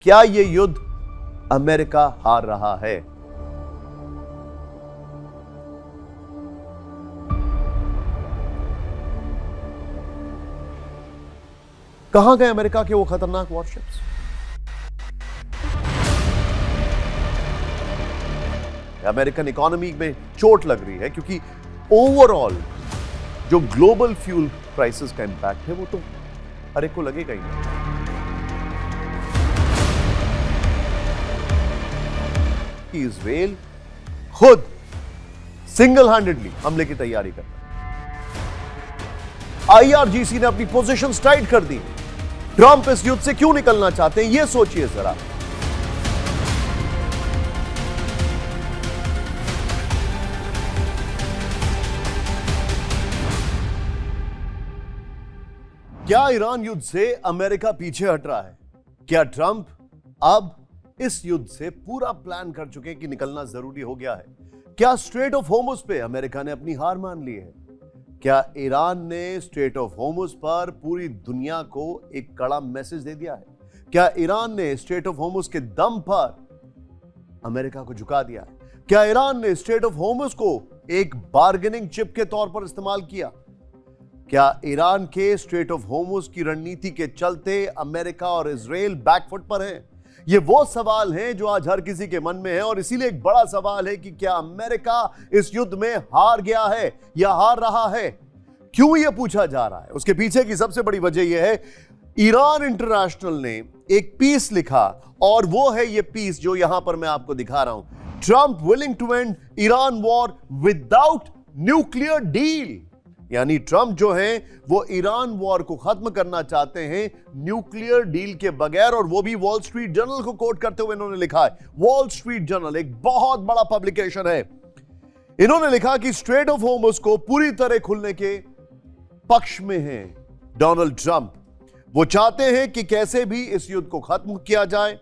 क्या यह युद्ध अमेरिका हार रहा है? कहां गए अमेरिका के वो खतरनाक वॉरशिप्स? अमेरिकन इकोनॉमी में चोट लग रही है क्योंकि ओवरऑल जो ग्लोबल फ्यूल प्राइसेस का इंपैक्ट है वो तो हर एक को लगेगा ही। कि इजराइल खुद सिंगल हैंडेडली हमले की तैयारी कर रहा है। आईआरजीसी ने अपनी पोजीशन टाइट कर दी। ट्रंप इस युद्ध से क्यों निकलना चाहते हैं, यह सोचिए जरा। क्या ईरान युद्ध से अमेरिका पीछे हट रहा है? क्या ट्रंप अब इस युद्ध से पूरा प्लान कर चुके हैं कि निकलना जरूरी हो गया है? क्या स्ट्रेट ऑफ होर्मुज पे अमेरिका ने अपनी हार मान ली है? क्या ईरान ने स्ट्रेट ऑफ होर्मुज पर पूरी दुनिया को एक कड़ा मैसेज दे दिया है? क्या ईरान ने स्ट्रेट ऑफ होर्मुज के दम पर अमेरिका को झुका दिया है? क्या ईरान ने स्ट्रेट ऑफ होर्मुज को एक बार्गेनिंग चिप के तौर पर इस्तेमाल किया? क्या ईरान के स्ट्रेट ऑफ होर्मुज की रणनीति के चलते अमेरिका और इजराइल बैकफुट पर हैं? ये वो सवाल हैं जो आज हर किसी के मन में है, और इसीलिए एक बड़ा सवाल है कि क्या अमेरिका इस युद्ध में हार गया है या हार रहा है? क्यों यह पूछा जा रहा है? उसके पीछे की सबसे बड़ी वजह यह है, ईरान इंटरनेशनल ने एक पीस लिखा, और वो है ये पीस जो यहां पर मैं आपको दिखा रहा हूं। Trump willing to end Iran war without nuclear deal. यानी ट्रंप जो है वो ईरान वॉर को खत्म करना चाहते हैं न्यूक्लियर डील के बगैर, और वो भी वॉल स्ट्रीट जर्नल को कोट करते हुए इन्होंने लिखा है। वॉल स्ट्रीट जर्नल एक बहुत बड़ा पब्लिकेशन है। इन्होंने लिखा कि स्ट्रेट ऑफ होर्मुज को पूरी तरह खुलने के पक्ष में है डोनाल्ड ट्रंप। वो चाहते हैं कि कैसे भी इस युद्ध को खत्म किया जाए।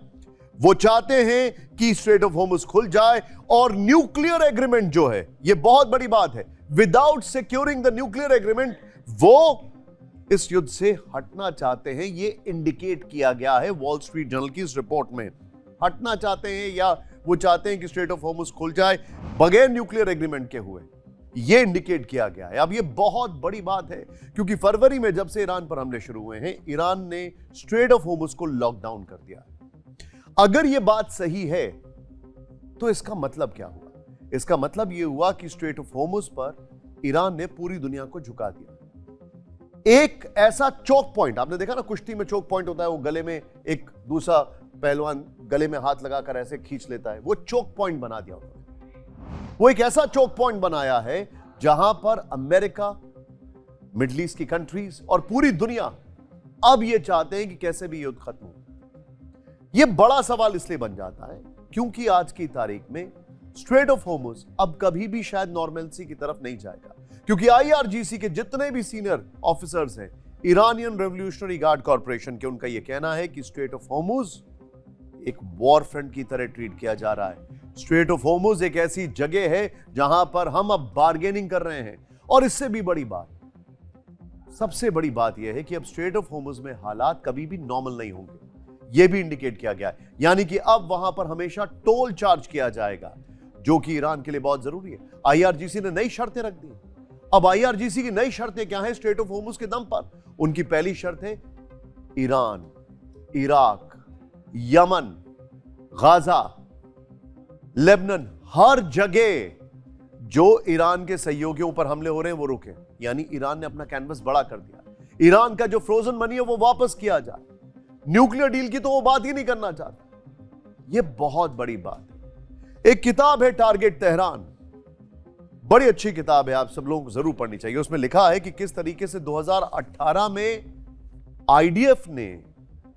वो चाहते हैं कि स्ट्रेट ऑफ होर्मुज खुल जाए, और न्यूक्लियर एग्रीमेंट जो है, यह बहुत बड़ी बात है, without securing the nuclear agreement, वो इस युद्ध से हटना चाहते हैं। यह इंडिकेट किया गया है वॉल स्ट्रीट जर्नल की इस रिपोर्ट में। हटना चाहते हैं या वो चाहते हैं कि स्ट्रेट ऑफ होर्मुज खुल जाए बगैर न्यूक्लियर एग्रीमेंट के हुए, यह इंडिकेट किया गया है। अब यह बहुत बड़ी बात है क्योंकि फरवरी में जब से ईरान पर हमले शुरू हुए हैं, ईरान ने स्ट्रेट ऑफ होर्मुज को लॉकडाउन कर दिया। अगर यह बात सही है तो इसका मतलब क्या हुआ? इसका मतलब यह हुआ कि स्ट्रेट ऑफ होर्मुज पर ईरान ने पूरी दुनिया को झुका दिया। एक ऐसा चोक पॉइंट, आपने देखा ना कुश्ती में चोक पॉइंट होता है, वो गले में एक दूसरा पहलवान गले में हाथ लगाकर ऐसे खींच लेता है, वो चोक पॉइंट बना दिया उन्होंने। वो एक ऐसा चोक पॉइंट बनाया है जहां पर अमेरिका, मिडिल ईस्ट की कंट्रीज और पूरी दुनिया अब यह चाहते हैं कि कैसे भी युद्ध खत्म हो। यह बड़ा सवाल इसलिए बन जाता है क्योंकि आज की तारीख में स्ट्रेट ऑफ होर्मुज अब कभी भी शायद नॉर्मलसी की तरफ नहीं जाएगा, क्योंकि आईआरजीसी के जितने भी सीनियर ऑफिसर्स हैं ईरानियन रेवोल्यूशनरी गार्ड कॉर्पोरेशन के, उनका यह कहना है कि स्ट्रेट ऑफ होर्मुज एक वॉर फ्रंट की तरह ट्रीट किया जा रहा है। स्ट्रेट ऑफ होर्मुज एक ऐसी जगह है जहां पर हम अब बार्गेनिंग कर रहे हैं। और इससे भी बड़ी बात, सबसे बड़ी बात यह है कि अब स्ट्रेट ऑफ होर्मुज में हालात कभी भी नॉर्मल नहीं होंगे, यह भी इंडिकेट किया गया है। यानी कि अब वहां पर हमेशा टोल चार्ज किया जाएगा, जो कि ईरान के लिए बहुत जरूरी है। आईआरजीसी ने नई शर्तें रख दी। अब आईआरजीसी की नई शर्तें क्या है स्ट्रेट ऑफ होर्मुज के दम पर? उनकी पहली शर्त है Iran, Iraq, Yemen, Gaza, Lebanon, हर जगह जो ईरान के सहयोगियों पर हमले हो रहे हैं वो रुके। यानी ईरान ने अपना कैनवस बड़ा कर दिया। ईरान का जो फ्रोजन मनी है वो वापस किया जाए। न्यूक्लियर डील की तो वो बात ही नहीं करना चाहता। यह बहुत बड़ी बात है। एक किताब है टारगेट तेहरान, बड़ी अच्छी किताब है, आप सब लोगों को जरूर पढ़नी चाहिए। उसमें लिखा है कि किस तरीके से 2018 में आईडीएफ ने,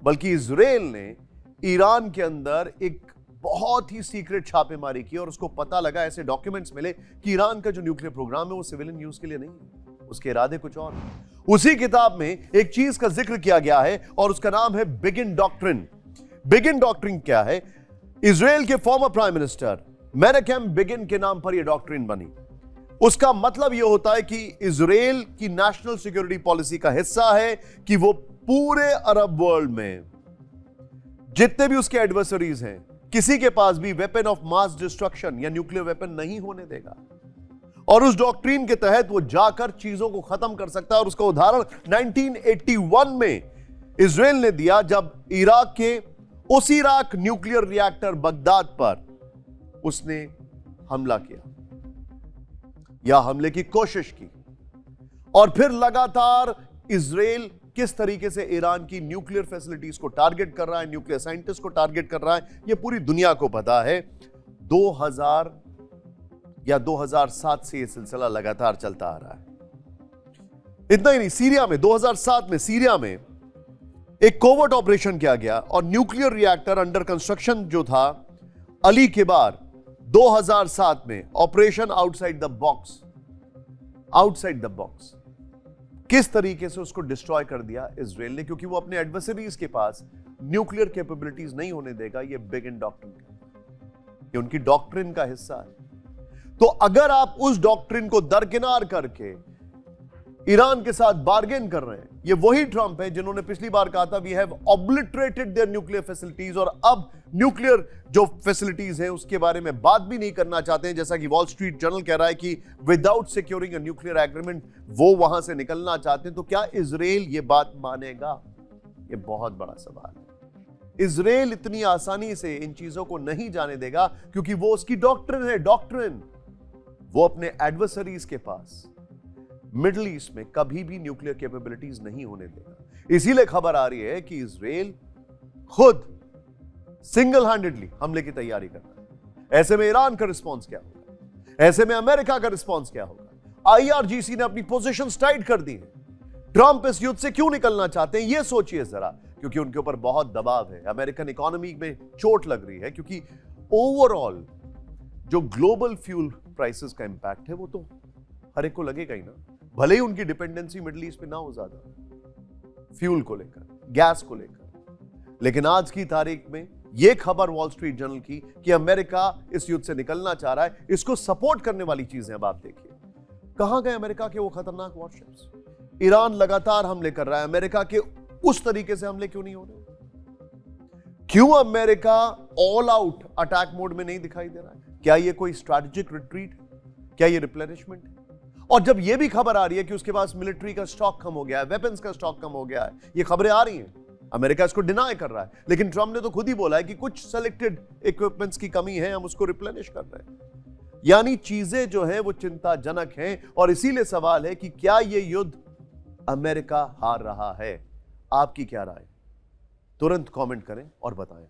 बल्कि इजराइल ने ईरान के अंदर एक बहुत ही सीक्रेट छापेमारी की, और उसको पता लगा, ऐसे डॉक्यूमेंट्स मिले कि ईरान का जो न्यूक्लियर प्रोग्राम है वो सिविलियन यूज के लिए नहीं है, उसके इरादे कुछ और हैं। उसी किताब में एक चीज का जिक्र किया गया है और उसका नाम है बिगिन डॉक्ट्रिन। बिगिन डॉक्ट्रिन क्या है? इजराइल के former prime minister Menachem begin के नाम पर यह डॉक्ट्रिन बनी। उसका मतलब यह होता है कि इजराइल की नेशनल सिक्योरिटी पॉलिसी का हिस्सा है कि वो पूरे अरब वर्ल्ड में जितने भी उसके एडवर्सरीज हैं, किसी के पास भी वेपन ऑफ मास डिस्ट्रक्शन या न्यूक्लियर वेपन नहीं होने देगा। और उस डॉक्ट्रिन के तहत वो जाकर चीजों को खत्म कर सकता है। और उसका उदाहरण 1981 में इजराइल ने दिया, जब इराक के उस इराक न्यूक्लियर रिएक्टर बगदाद पर उसने हमला किया या हमले की कोशिश की। और फिर लगातार इजराइल किस तरीके से ईरान की न्यूक्लियर फैसिलिटीज को टारगेट कर रहा है, न्यूक्लियर साइंटिस्ट को टारगेट कर रहा है, यह पूरी दुनिया को पता है। 2000 या 2007 से यह सिलसिला लगातार चलता आ रहा है। इतना ही नहीं, सीरिया में 2007 में सीरिया में एक कोवर्ट ऑपरेशन किया गया और न्यूक्लियर रिएक्टर अंडर कंस्ट्रक्शन जो था अली के बार 2007 में operation outside the box, outside the box किस तरीके से उसको डिस्ट्रॉय कर दिया इजराइल ने, क्योंकि वो अपने एडवर्सरीज के पास न्यूक्लियर कैपेबिलिटीज नहीं होने देगा। ये बिगिन डॉक्ट्रिन, ये उनकी डॉक्ट्रिन का हिस्सा है। तो अगर आप उस डॉक्ट्रिन को दरकिनार करके ईरान के साथ बार्गेन कर रहे हैं, ये वही ट्रंप है जिन्होंने पिछली बार कहा था we have obliterated their nuclear facilities, और अब न्यूक्लियर जो फैसिलिटीज हैं उसके बारे में बात भी नहीं करना चाहते हैं। जैसा कि वॉल स्ट्रीट जर्नल कह रहा है कि without securing a nuclear agreement वो वहां से निकलना चाहते हैं। तो क्या इजराइल ये बात मानेगा? ये बहुत बड़ा सवाल है। इजराइल इतनी आसानी से इन चीजों को नहीं जाने देगा, क्योंकि वो उसकी डॉक्ट्रिन है, डॉक्ट्रिन। वो अपने एडवर्सरीज के पास मिडिल ईस्ट में कभी भी न्यूक्लियर कैपेबिलिटीज नहीं होने देगा। इसीलिए खबर आ रही है कि इजराइल खुद सिंगल हैंडेडली हमले की तैयारी कर रहा है। ऐसे में ईरान का रिस्पांस क्या होगा? ऐसे में अमेरिका का रिस्पांस क्या होगा? आईआरजीसी ने अपनी पोजीशंस टाइट कर दी है। ट्रंप इस युद्ध से क्यों निकलना चाहते हैं, यह सोचिए जरा, क्योंकि उनके ऊपर बहुत दबाव है। अमेरिकन इकोनॉमी में चोट लग रही है, क्योंकि ओवरऑल जो ग्लोबल फ्यूल प्राइसेस का इंपैक्ट है वो तो हर एक को लगेगा ही ना। भले ही उनकी डिपेंडेंसी मिडिल ईस्ट पे ना हो ज्यादा फ्यूल को लेकर, गैस को लेकर, लेकिन आज की तारीख में यह खबर वॉल स्ट्रीट जर्नल की कि अमेरिका इस युद्ध से निकलना चाह रहा है। इसको सपोर्ट करने वाली चीजें अब आप देखिए, कहां गए अमेरिका के वो खतरनाक वॉरशिप्स? ईरान लगातार हमले कर रहा है, अमेरिका के उस तरीके से हमले क्यों नहीं हो रहे? क्यों America all out attack mode में नहीं दिखाई दे रहा है? क्या यह कोई स्ट्रैटेजिक रिट्रीट है? क्या यह रिप्लेनिशमेंट है? और जब यह भी खबर आ रही है कि उसके पास मिलिट्री का स्टॉक कम हो गया है, वेपन्स का स्टॉक कम हो गया है, ये खबरें आ रही हैं, अमेरिका इसको डिनाई कर रहा है, लेकिन ट्रंप ने तो खुद ही बोला है कि कुछ सेलेक्टेड इक्विपमेंट्स की कमी है, हम उसको रिप्लेनिश कर रहे हैं। यानी चीजें जो हैं वो चिंताजनक हैं, और इसीलिए सवाल है कि क्या यह युद्ध अमेरिका हार रहा है? आपकी क्या राय? तुरंत कमेंट करें और बताएं।